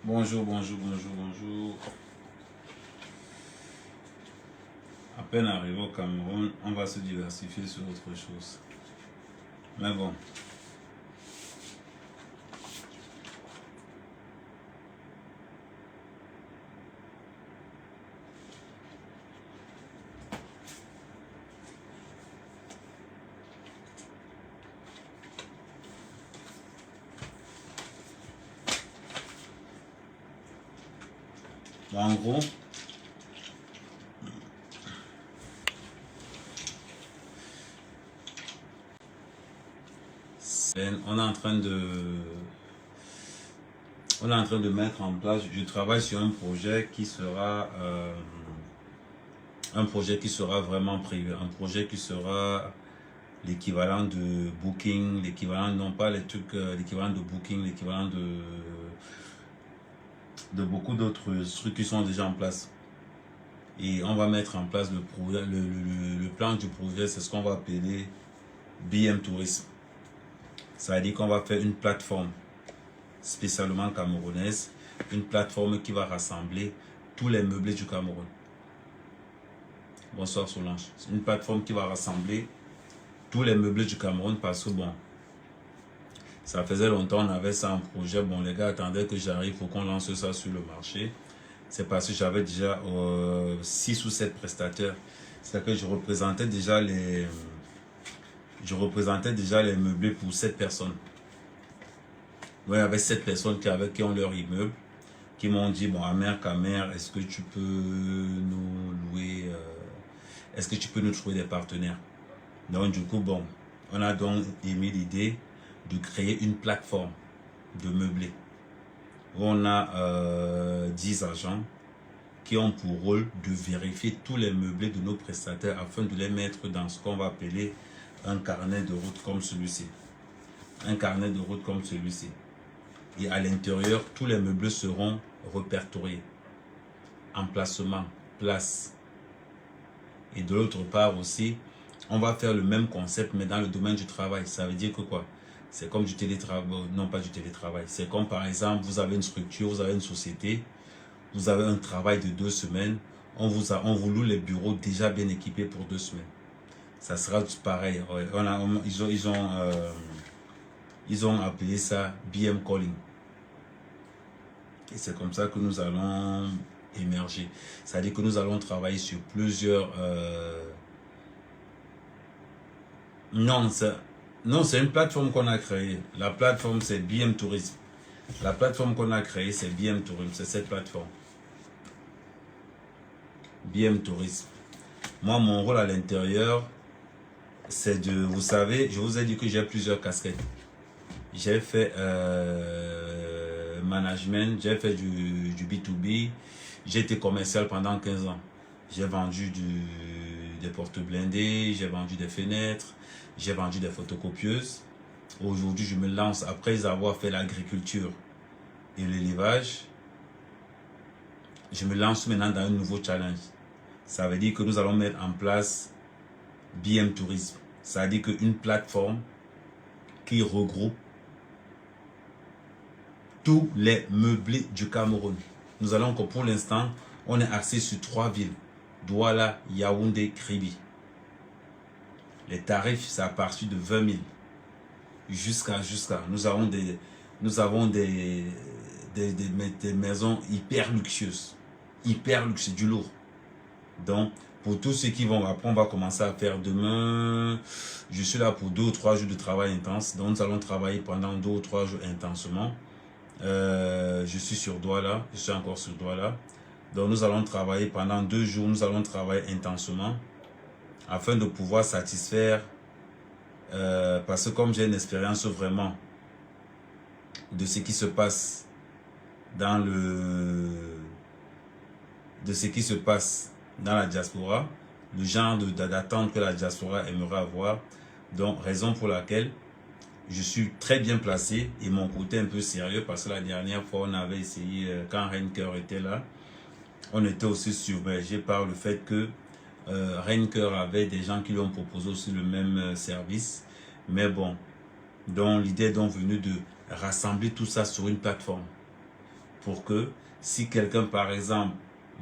Bonjour, bonjour, bonjour, bonjour. À peine arrivé au Cameroun, on va se diversifier sur autre chose. Mais bon. En gros, on est en train de mettre en place, je travaille sur un projet qui sera vraiment privé, un projet qui sera l'équivalent de Booking, l'équivalent, non pas les trucs, l'équivalent de Booking, l'équivalent de beaucoup d'autres trucs qui sont déjà en place. Et on va mettre en place le plan du projet, c'est ce qu'on va appeler BM Tourisme. Ça veut dire qu'on va faire une plateforme spécialement camerounaise, une plateforme qui va rassembler tous les meublés du Cameroun. Bonsoir Solange. C'est une plateforme qui va rassembler tous les meublés du Cameroun parce que bon, ça faisait longtemps on avait ça en projet. Bon, les gars attendaient que j'arrive pour qu'on lance ça sur le marché. C'est parce que j'avais déjà 6 ou 7 prestataires. C'est-à-dire que je représentais déjà les meublés pour 7 personnes. Ouais, il y avait 7 personnes qui ont leur immeuble, qui m'ont dit, bon, Amer, Kamer, est-ce que tu peux nous louer, est-ce que tu peux nous trouver des partenaires? Donc du coup, bon, on a donc émis l'idée de créer une plateforme de meublés. On a 10 agents qui ont pour rôle de vérifier tous les meublés de nos prestataires afin de les mettre dans ce qu'on va appeler un carnet de route comme celui-ci. Un carnet de route comme celui-ci. Et à l'intérieur, tous les meublés seront répertoriés. Emplacement, place. Et de l'autre part aussi, on va faire le même concept mais dans le domaine du travail. Ça veut dire que quoi? C'est comme du télétravail, non pas du télétravail. C'est comme par exemple, vous avez une structure, vous avez une société, vous avez un travail de 2 semaines, on vous loue les bureaux déjà bien équipés pour 2 semaines. Ça sera pareil. Ils ont appelé ça BM Calling. Et c'est comme ça que nous allons émerger. C'est-à-dire que nous allons travailler sur plusieurs... Non, c'est une plateforme qu'on a créée. La plateforme, c'est BM Tourisme. La plateforme qu'on a créée, c'est BM Tourisme. C'est cette plateforme. BM Tourisme. Moi, mon rôle à l'intérieur, c'est de... Vous savez, je vous ai dit que j'ai plusieurs casquettes. J'ai fait management, j'ai fait du B2B. J'ai été commercial pendant 15 ans. J'ai vendu des portes blindées, j'ai vendu des fenêtres, j'ai vendu des photocopieuses. Aujourd'hui, je me lance, après avoir fait l'agriculture et l'élevage, je me lance maintenant dans un nouveau challenge. Ça veut dire que nous allons mettre en place BM Tourisme. Ça veut dire qu'une plateforme qui regroupe tous les meublés du Cameroun. Nous allons que pour l'instant, on est axé sur 3 villes. Douala, Yaoundé, Kribi. Les tarifs, c'est à partir de 20 000. Jusqu'à. Nous avons des maisons hyper luxueuses. Hyper luxueuses, du lourd. Donc, pour tous ceux qui vont, après on va commencer à faire demain. Je suis là pour 2 ou 3 jours de travail intense. Donc, nous allons travailler pendant 2 ou 3 jours intensement. Je suis sur Douala, je suis encore sur Douala. Donc nous allons travailler pendant 2 jours, nous allons travailler intensement afin de pouvoir satisfaire, parce que comme j'ai une expérience vraiment de ce qui se passe dans la diaspora, le genre d'attente que la diaspora aimerait avoir. Donc raison pour laquelle je suis très bien placé et mon côté un peu sérieux parce que la dernière fois on avait essayé, quand Renker était là, on était aussi submergé par le fait que Renker avait des gens qui lui ont proposé aussi le même service. Mais bon, donc l'idée est donc venue de rassembler tout ça sur une plateforme. pour que si quelqu'un, par exemple,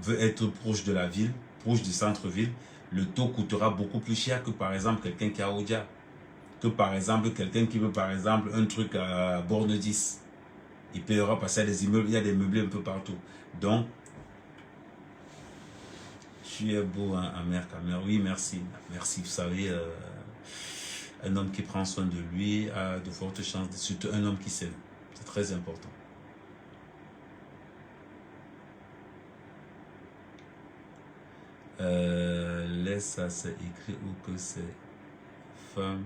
veut être proche de la ville, proche du centre-ville, le taux coûtera beaucoup plus cher que, par exemple, quelqu'un qui est à Odia. Que, par exemple, quelqu'un qui veut, par exemple, un truc à Borne 10. Il paiera parce qu'il y a des immeubles, il y a des meublés un peu partout. Donc, tu es beau, hein, Amer Kamer. Oui, merci. Merci. Vous savez, un homme qui prend soin de lui a de fortes chances, surtout un homme qui s'aime. C'est très important. Laisse ça, c'est écrit ou que c'est femme.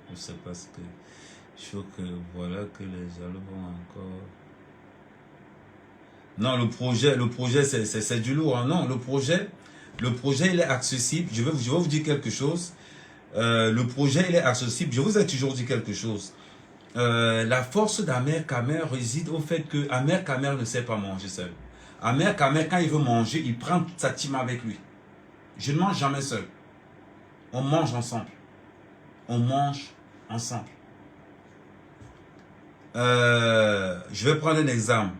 Je ne sais pas ce que. Je trouve que voilà que les jaloux vont encore. Non, le projet c'est du lourd. Hein. Non, le projet, il est accessible. Je vais vous dire quelque chose. Le projet, il est accessible. Je vous ai toujours dit quelque chose. La force d'Amer Kamer réside au fait que Amer Kamer ne sait pas manger seul. Amer Kamer, quand il veut manger, il prend toute sa team avec lui. Je ne mange jamais seul. On mange ensemble. On mange ensemble. Je vais prendre un exemple.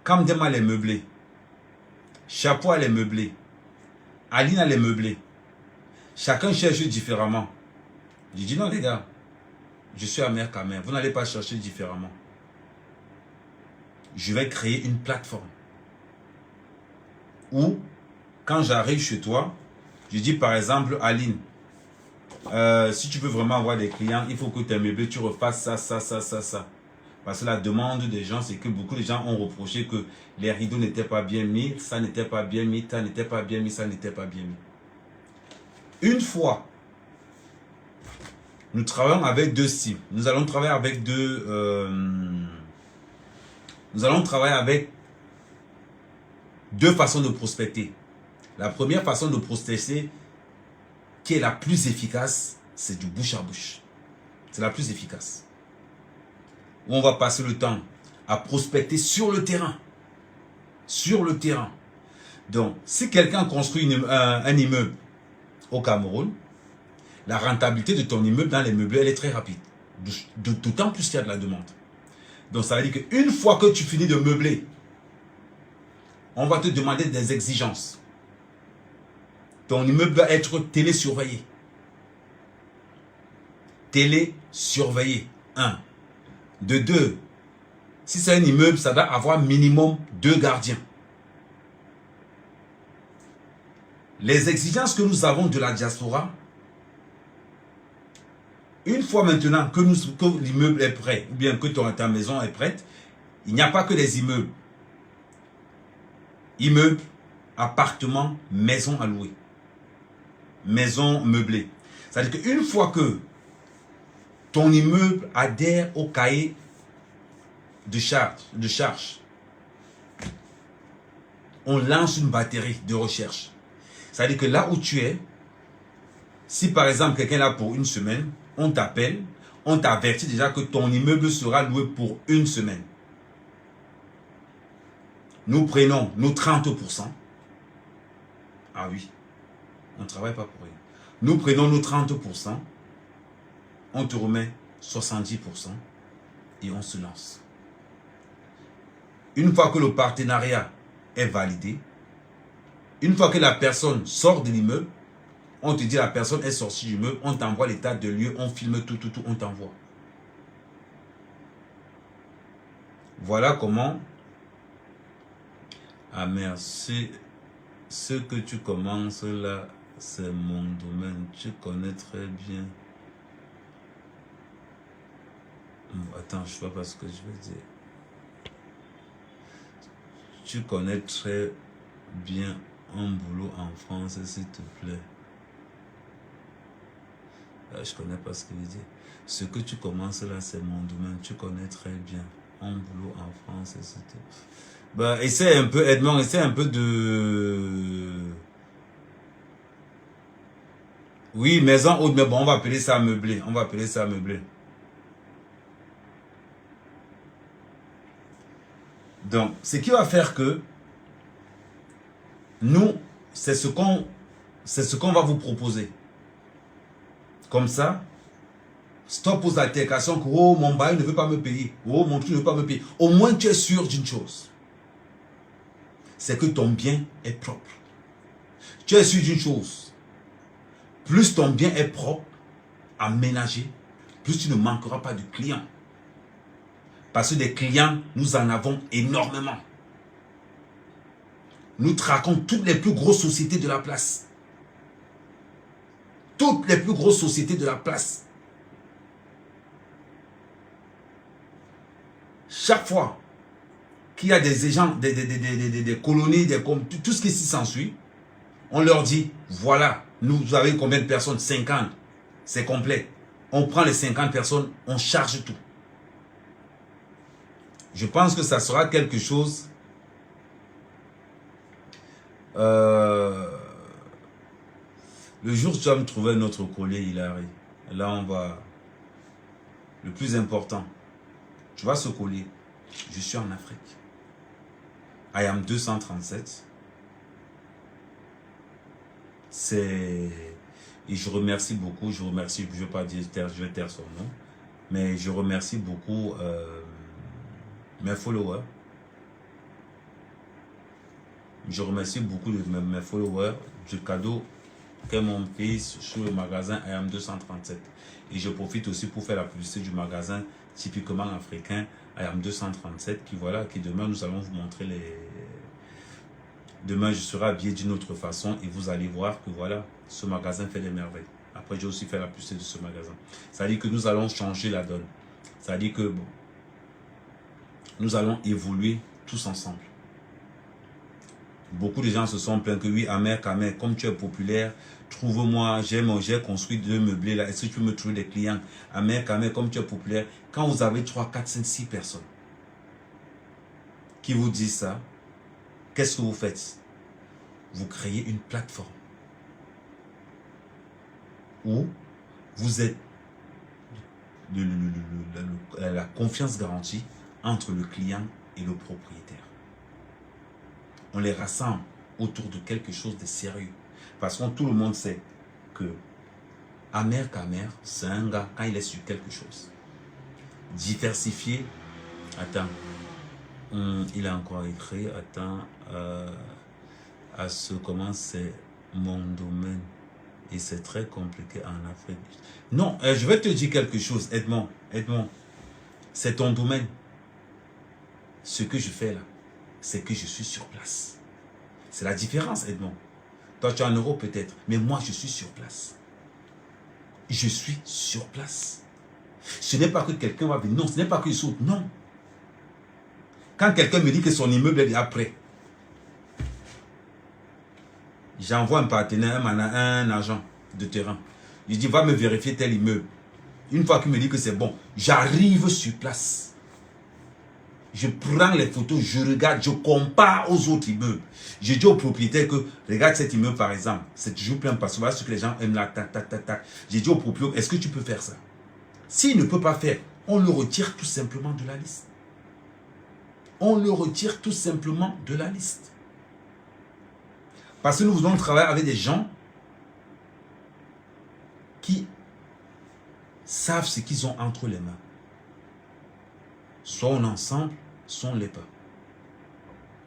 Kamdema les meublés. Chapeau à les meublés. Aline a les meublés. Chacun cherche différemment. Je dis non les gars. Je suis Amer Kamer. Vous n'allez pas chercher différemment. Je vais créer une plateforme. Où, quand j'arrive chez toi, je dis par exemple, Aline, si tu veux vraiment avoir des clients, il faut que tes meublés, tu refasses ça. Parce que la demande des gens, c'est que beaucoup de gens ont reproché que les rideaux n'étaient pas bien mis, ça n'était pas bien mis, ça n'était pas bien mis, ça n'était pas bien mis. Une fois, nous travaillons avec deux styles. Nous allons travailler avec deux façons de prospecter. La première façon de prospecter, qui est la plus efficace, c'est du bouche à bouche. C'est la plus efficace. Où on va passer le temps à prospecter sur le terrain. Sur le terrain. Donc, si quelqu'un construit un immeuble au Cameroun, la rentabilité de ton immeuble dans les meublés, elle est très rapide. D'autant plus qu'il y a de la demande. Donc, ça veut dire qu'une fois que tu finis de meubler, on va te demander des exigences. Ton immeuble doit être télésurveillé. Télésurveillé. 1. De 2. Si c'est un immeuble, ça doit avoir minimum 2 gardiens. Les exigences que nous avons de la diaspora, une fois maintenant que l'immeuble est prêt, ou bien que ta maison est prête, il n'y a pas que les immeubles. Immeubles, appartements, maisons à louer. Maisons meublées. C'est-à-dire qu'une fois que ton immeuble adhère au cahier de charge, on lance une batterie de recherche. C'est-à-dire que là où tu es, si par exemple quelqu'un est là pour une semaine, on t'appelle, on t'avertit déjà que ton immeuble sera loué pour une semaine. Nous prenons nos 30%. Ah oui, on ne travaille pas pour rien. Nous prenons nos 30%, on te remet 70% et on se lance. Une fois que le partenariat est validé, une fois que la personne sort de l'immeuble, on te dit la personne est sortie du immeuble, on t'envoie l'état de lieu, on filme tout, on t'envoie. Voilà comment. Ah merci. Ce que tu commences là, c'est mon domaine. Tu connais très bien. Attends, je ne sais pas ce que je veux dire. Tu connais très bien un boulot en France, s'il te plaît. Je ne connais pas ce qu'il veut dire. Ce que tu commences là, c'est mon domaine. Tu connais très bien un boulot en France, s'il te plaît. Bah, essaie un peu, Edmond, essaie un peu de... Oui, maison haute, mais bon, on va appeler ça meublé. On va appeler ça meublé. Donc, ce qui va faire que nous, c'est ce qu'on va vous proposer. Comme ça, stop aux altercations que oh, mon bail ne veut pas me payer. Oh, mon truc ne veut pas me payer. Au moins, tu es sûr d'une chose. c'est que ton bien est propre. Tu es sûr d'une chose, plus ton bien est propre, aménagé, plus tu ne manqueras pas de clients. Parce que des clients, nous en avons énormément. Nous traquons toutes les plus grosses sociétés de la place. Toutes les plus grosses sociétés de la place. Chaque fois qu'il y a des gens, des colonies, tout ce qui s'ensuit, on leur dit, voilà, vous avez combien de personnes? 50. C'est complet. On prend les 50 personnes, on charge tout. Je pense que ça sera quelque chose... le jour où tu vas me trouver notre collier, Hilary, là on va... Le plus important, tu vois ce collier, je suis en Afrique. I am 237. C'est... Et je remercie beaucoup, je ne vais pas dire, je vais taire son nom, mais je remercie beaucoup mes followers. Je remercie beaucoup de mes followers du cadeau qu'est mon fils sur le magasin IAM 237. Et je profite aussi pour faire la publicité du magasin typiquement africain IAM 237 qui voilà, qui demain nous allons vous montrer les... Demain je serai habillé d'une autre façon et vous allez voir que voilà, ce magasin fait des merveilles. Après j'ai aussi fait la publicité de ce magasin. Ça dit que nous allons changer la donne. Ça dit que bon, nous allons évoluer tous ensemble. Beaucoup de gens se sont plaints que oui, Amer, Kamer, comme tu es populaire, trouve-moi, j'ai construit 2 meublés là, est-ce que tu peux me trouver des clients? Amer, Kamer, comme tu es populaire, quand vous avez 3, 4, 5, 6 personnes qui vous disent ça, qu'est-ce que vous faites? Vous créez une plateforme où vous êtes la confiance garantie entre le client et le propriétaire. On les rassemble autour de quelque chose de sérieux. Parce que tout le monde sait que Amer Kamer, c'est un gars, quand il est sur quelque chose, diversifié. Attends, il a encore écrit, attends, comment c'est mon domaine. Et c'est très compliqué en Afrique. Non, je vais te dire quelque chose, Edmond. C'est ton domaine. Ce que je fais là, c'est que je suis sur place. C'est la différence, Edmond. Toi, tu es en Europe peut-être, mais moi, je suis sur place. Je suis sur place. Ce n'est pas que quelqu'un va venir. Non, ce n'est pas que je saute. Non. Quand quelqu'un me dit que son immeuble est déjà prêt, j'envoie un partenaire, un agent de terrain. Je dis, va me vérifier tel immeuble. Une fois qu'il me dit que c'est bon, j'arrive sur place. Je prends les photos, je regarde, je compare aux autres immeubles. Je dis au propriétaire que, regarde cet immeuble par exemple, c'est toujours plein parce que voilà ce que les gens aiment là, tac, tac, tac, tac. J'ai dit au propriétaire, est-ce que tu peux faire ça? S'il ne peut pas faire, on le retire tout simplement de la liste. On le retire tout simplement de la liste. Parce que nous voulons travailler avec des gens qui savent ce qu'ils ont entre les mains. Soit on est ensemble, soit on ne l'est pas.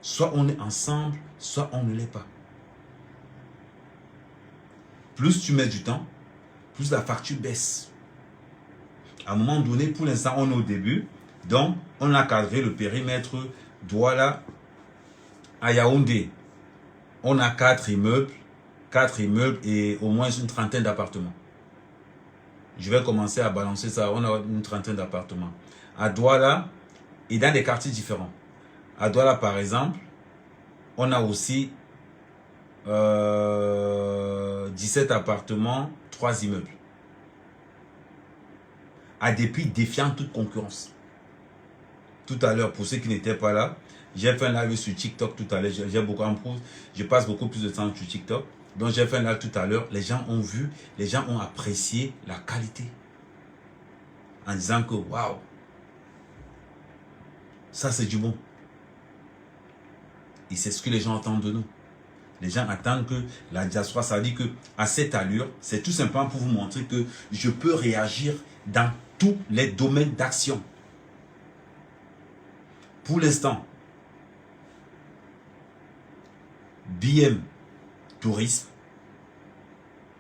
Soit on est ensemble, soit on ne l'est pas. Plus tu mets du temps, plus la facture baisse. À un moment donné, pour l'instant, on est au début. Donc, on a cadré le périmètre Douala à Yaoundé. On a 4 immeubles et au moins une trentaine d'appartements. Je vais commencer à balancer ça. On a une trentaine d'appartements. À Douala et dans des quartiers différents. À Douala, par exemple, on a aussi 17 appartements, 3 immeubles. À des prix défiant toute concurrence. Tout à l'heure, pour ceux qui n'étaient pas là, j'ai fait un live sur TikTok tout à l'heure. Je passe beaucoup plus de temps sur TikTok. Donc j'ai fait un live tout à l'heure. Les gens ont vu, les gens ont apprécié la qualité. En disant que waouh, ça c'est du bon. Et c'est ce que les gens attendent de nous. Les gens attendent que la diaspora, ça dit que à cette allure, c'est tout simplement pour vous montrer que je peux réagir dans tous les domaines d'action. Pour l'instant, BM Tourisme,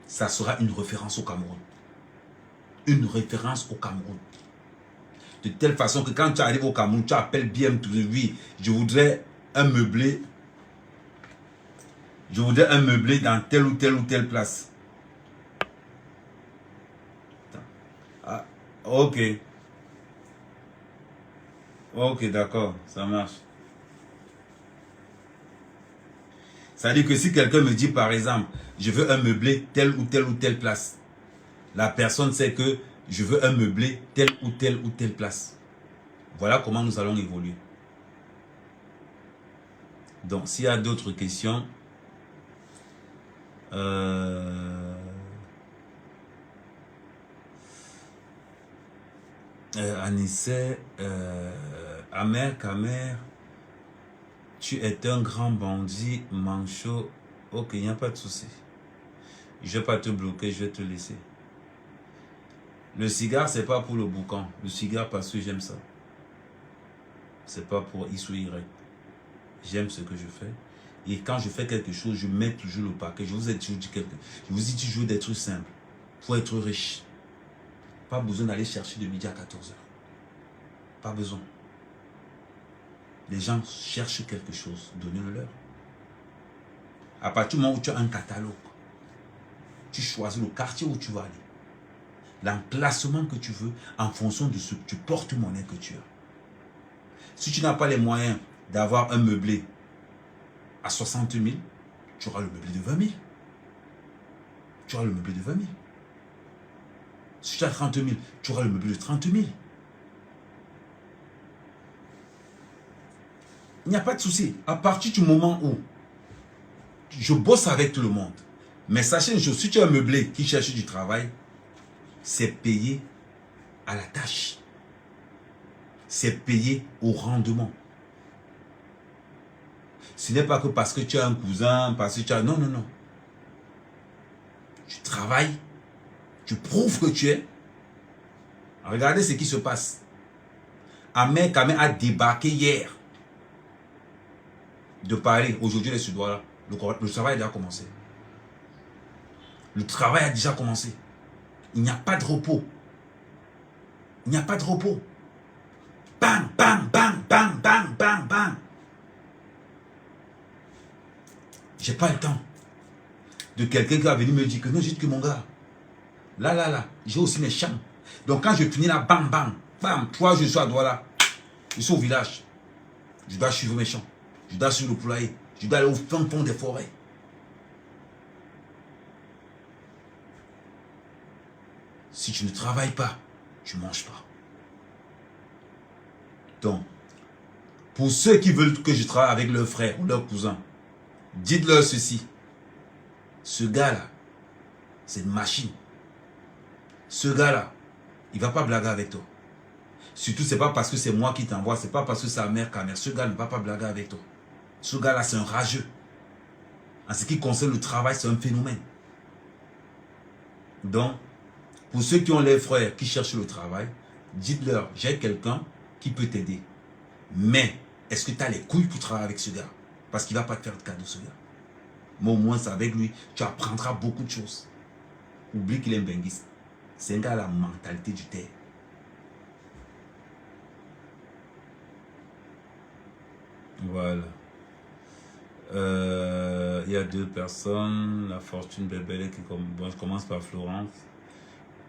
ça sera une référence au Cameroun. Une référence au Cameroun. De telle façon que quand tu arrives au Cameroun, tu appelles BM Tourisme. Oui, je voudrais un meublé. Je voudrais un meublé dans telle ou telle place. Ah, ok. Ok, d'accord, ça marche. Ça veut dire que si quelqu'un me dit par exemple, je veux un meublé telle ou telle place, la personne sait que je veux un meublé telle ou telle place. Voilà comment nous allons évoluer. Donc, s'il y a d'autres questions, Anissé, Amer, Kamer, tu es un grand bandit, manchot. Ok, il n'y a pas de souci. Je ne vais pas te bloquer, je vais te laisser. Le cigare, c'est pas pour le boucan. Le cigare, parce que j'aime ça. C'est pas pour X ou Y. J'aime ce que je fais. Et quand je fais quelque chose, je mets toujours le paquet. Je vous ai toujours dit je vous dis toujours des trucs simples. Pour être riche. Pas besoin d'aller chercher de midi à 14 heures. Pas besoin. Les gens cherchent quelque chose. Donnez-le-leur. À partir du moment où tu as un catalogue, tu choisis le quartier où tu vas aller. L'emplacement que tu veux en fonction de ce que tu porte-monnaie que tu as. Si tu n'as pas les moyens d'avoir un meublé à 60 000, tu auras le meublé de 20 000. Tu auras le meublé de 20 000. Si tu as 30 000, tu auras le meublé de 30 000. Il n'y a pas de souci. À partir du moment où je bosse avec tout le monde, mais sachez une chose, si tu as un meublé qui cherche du travail, c'est payé à la tâche. C'est payé au rendement. Ce n'est pas que parce que tu as un cousin, parce que tu as... Non, non, non. Tu travailles, tu prouves que tu es. Regardez ce qui se passe. Ahmed Kamel a débarqué hier de Paris. Aujourd'hui, les Suédois là. Le travail a déjà commencé. Le travail a déjà commencé. Il n'y a pas de repos. Il n'y a pas de repos. Bang, bang, bang, bang, bang, bang, bang. J'ai pas le temps de quelqu'un qui va venir me dire que non, j'ai dit que mon gars, là, j'ai aussi mes champs. Donc quand je finis là, bam, bam, bam, 3 jours je suis à Douala, je suis au village. Je dois suivre mes champs. Je dois suivre le poulailler. Je dois aller au fond des forêts. Si tu ne travailles pas, tu ne manges pas. Donc, pour ceux qui veulent que je travaille avec leurs frères ou leurs cousins, dites-leur ceci. Ce gars-là, c'est une machine. Ce gars-là, il ne va pas blaguer avec toi. Surtout, ce n'est pas parce que c'est moi qui t'envoie, ce n'est pas parce que c'est la mère Camer. Ce gars ne va pas blaguer avec toi. Ce gars-là, c'est un rageux. En ce qui concerne le travail, c'est un phénomène. Donc, pour ceux qui ont les frères qui cherchent le travail, dites-leur, j'ai quelqu'un qui peut t'aider. Mais, est-ce que tu as les couilles pour travailler avec ce gars? Parce qu'il ne va pas te faire de cadeau, ce gars. Mais au moins, avec lui, tu apprendras beaucoup de choses. Oublie qu'il est un benguiste. C'est un gars à la mentalité du terre. Voilà. Il y a 2 personnes. La fortune bébé qui bon, je commence par Florence.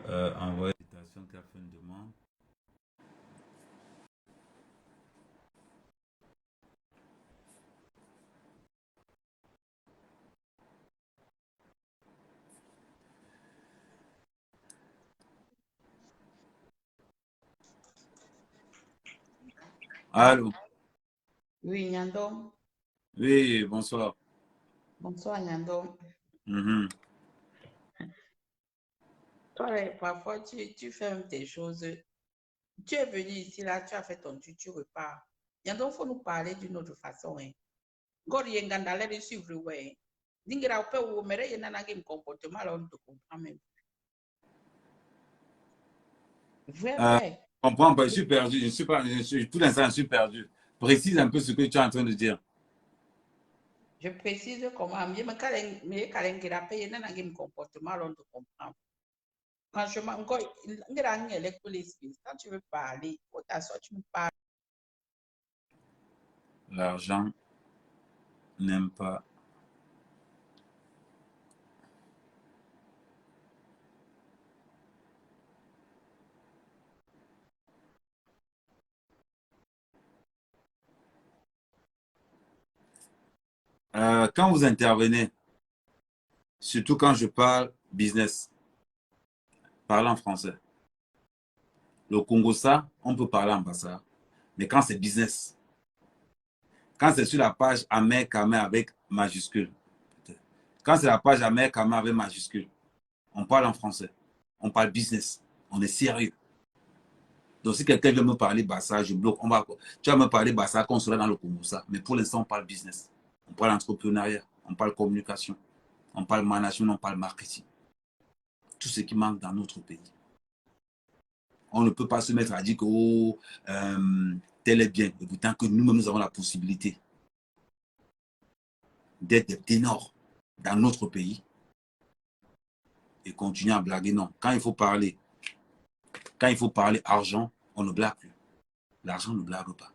Envoie l'invitation qui a fait une demande. Allô? Oui, Nyando. Oui, bonsoir. Bonsoir, Nyando. Mhm. Toi, parfois, tu fais des choses. Tu es venu ici, là, tu as fait ton tu repars. Nyando, il faut nous parler d'une autre façon. Hein. God, il y a un gars de suivre, ouais. Dingira, on peut vous mettre un comportement, là, on ne te comprend même. Vrai, vrai. Je comprends pas, je suis perdu. Tout l'instant, je suis perdu. Précise un peu ce que tu es en train de dire. Je précise comment, je me comportement, l'on te comprend. Franchement, quand tu veux parler, tu me parles. L'argent n'aime pas. Quand vous intervenez, surtout quand je parle business, parlez en français. Le Congo, ça, on peut parler en bassa. Mais quand c'est business, quand c'est sur la page Amer Kamer avec majuscule, quand c'est la page Amer Kamer avec majuscule, on parle en français. On parle business. On est sérieux. Donc, si quelqu'un veut me parler bassa, je bloque. Tu vas me parler bassa quand on sera dans le Congo, ça. Mais pour l'instant, on parle business. On parle entrepreneuriat. On parle communication. On parle management. On parle marketing. Tout ce qui manque dans notre pays. On ne peut pas se mettre à dire que oh, tel est bien. Et pourtant que nous-mêmes, nous avons la possibilité d'être des ténors dans notre pays et continuer à blaguer. Non. Quand il faut parler argent, on ne blague plus. L'argent ne blague pas.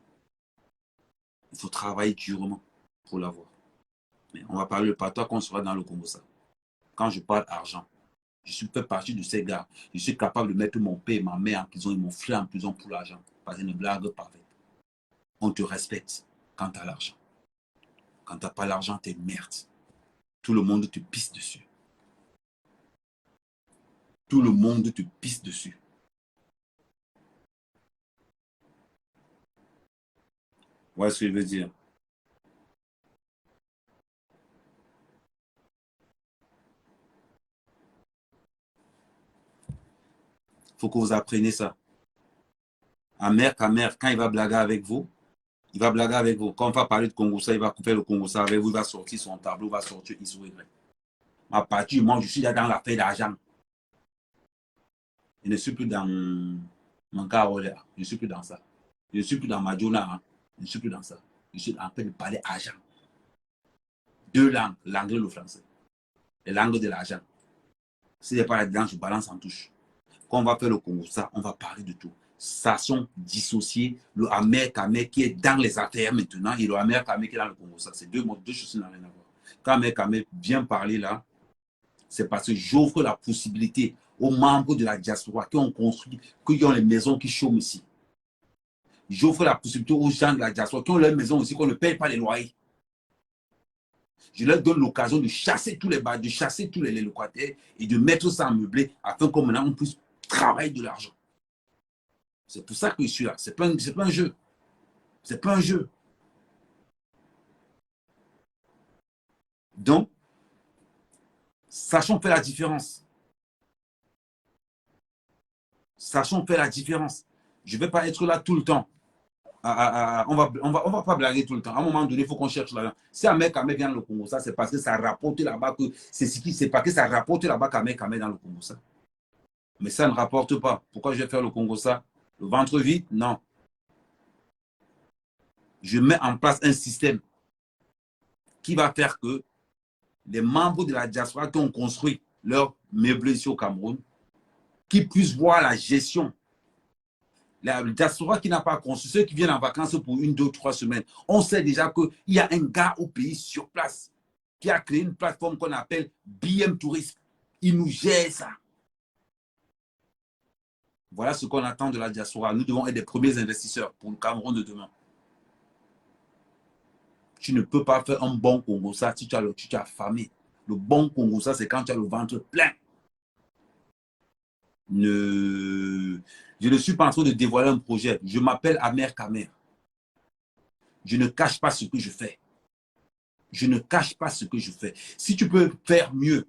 Il faut travailler durement pour l'avoir. Mais on va parler le patois qu'on sera dans le Congo. Ça. Quand je parle argent, je suis fait partie de ces gars. Je suis capable de mettre mon père et ma mère en prison et mon frère en prison pour l'argent. Parce que ne blague pas avec. On te respecte quand tu as l'argent. Quand tu n'as pas l'argent, tu es merde. Tout le monde te pisse dessus. Tout le monde te pisse dessus. Voilà ce que je veux dire. Il faut que vous appreniez ça. Amer, quand il va blaguer avec vous, il va blaguer avec vous. Quand on va parler de Congo, ça, il va faire le Congo ça avec vous, il va sortir son tableau, il va sortir X ou Y. À partir du moment où je suis là dans l'affaire d'argent, je ne suis plus dans mon cas, je ne suis plus dans ça. Je ne suis plus dans ma journée, hein. Je ne suis plus dans ça. Je suis en train de parler argent. Deux langues, l'anglais et le français. Les langues de l'argent. Si n'est pas là-dedans, je balance en touche. Quand on va faire le Congo, ça, on va parler de tout. Ça sont dissociés. Le Amer Kamer qui est dans les affaires maintenant et le Amer Kamer qui est dans le Congo. Ça, c'est deux choses qui n'ont rien à voir. Quand Amer Kamer vient parler là, c'est parce que j'offre la possibilité aux membres de la diaspora qui ont construit, qui ont les maisons qui chôment ici. J'offre la possibilité aux gens de la diaspora qui ont leurs maisons aussi, qu'on ne paye pas les loyers. Je leur donne l'occasion de chasser tous les bas, de chasser tous les locataires et de mettre ça en meublé afin que maintenant on puisse travailler de l'argent. C'est pour ça que je suis là. C'est pas un jeu. C'est pas un jeu. Donc, sachons faire la différence. Sachons faire la différence. Je ne vais pas être là tout le temps. On va pas blaguer tout le temps. À un moment donné, il faut qu'on cherche l'argent. Si un mec vient dans le Congo, ça, c'est parce que ça rapporte là-bas que c'est ce qui, c'est parce que ça rapporte là-bas qu'un mec dans le Congo, ça. Mais ça ne rapporte pas. Pourquoi je vais faire le Congo, ça? Le ventre vide? Non. Je mets en place un système qui va faire que les membres de la diaspora qui ont construit leur meuble ici au Cameroun, qui puissent voir la gestion. La diaspora qui n'a pas construit, ceux qui viennent en vacances pour 1, 2, 3 semaines, on sait déjà qu'il y a un gars au pays sur place qui a créé une plateforme qu'on appelle BM Tourisme. Il nous gère ça. Voilà ce qu'on attend de la diaspora. Nous devons être des premiers investisseurs pour le Cameroun de demain. Tu ne peux pas faire un bon Congo ça si tu as affamé. Le bon Congo ça, c'est quand tu as le ventre plein. Je ne suis pas en train de dévoiler un projet. Je m'appelle Amer Kamer. Je ne cache pas ce que je fais. Je ne cache pas ce que je fais. Si tu peux faire mieux,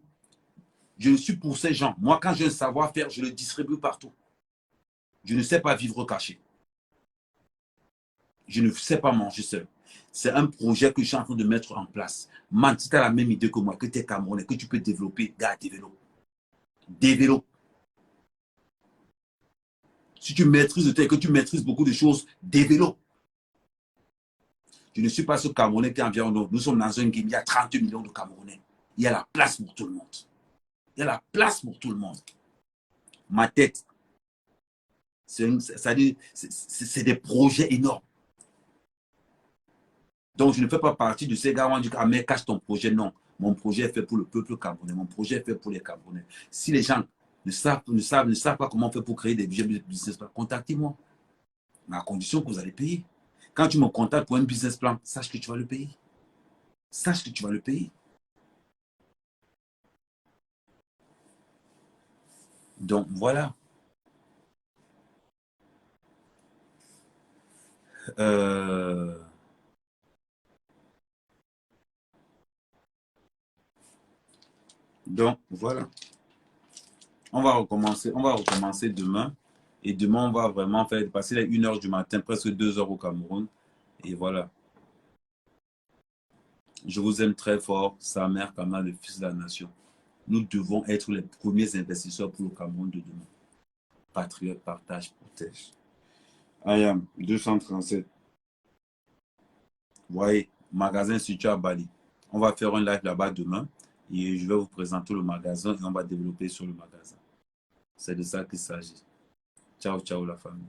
je suis pour ces gens. Moi, quand j'ai un savoir-faire, je le distribue partout. Je ne sais pas vivre caché. Je ne sais pas manger seul. C'est un projet que je suis en train de mettre en place. Man, si tu as la même idée que moi, que tu es Camerounais, que tu peux développer, gars, développe. Développe. Si tu maîtrises le texte, que tu maîtrises beaucoup de choses, développe. Je ne suis pas ce Camerounais qui est environ. Nous sommes dans un game, il y a 30 millions de Camerounais. Il y a la place pour tout le monde. Il y a la place pour tout le monde. Ma tête, c'est des projets énormes. Donc, je ne fais pas partie de ces gars où on dit « Ah, mais cache ton projet ». Non, mon projet est fait pour le peuple camerounais. Mon projet est fait pour les Camerounais. Si les gens ne savent pas comment on fait pour créer des business plans, contactez-moi. Mais à condition que vous allez payer. Quand tu me contactes pour un business plan, sache que tu vas le payer. Sache que tu vas le payer. Donc, voilà. Donc, voilà. On va recommencer demain. Et demain, on va vraiment faire passer les 1h du matin, presque 2h au Cameroun. Et voilà. Je vous aime très fort, Samer Kamara, le fils de la nation. Nous devons être les premiers investisseurs pour le Cameroun de demain. Patriote, partage, protège. Ayam, 237. Vous voyez, magasin situé à Bali. On va faire un live là-bas demain. Et je vais vous présenter le magasin et on va développer sur le magasin. C'est de ça qu'il s'agit. Ciao, ciao la famille.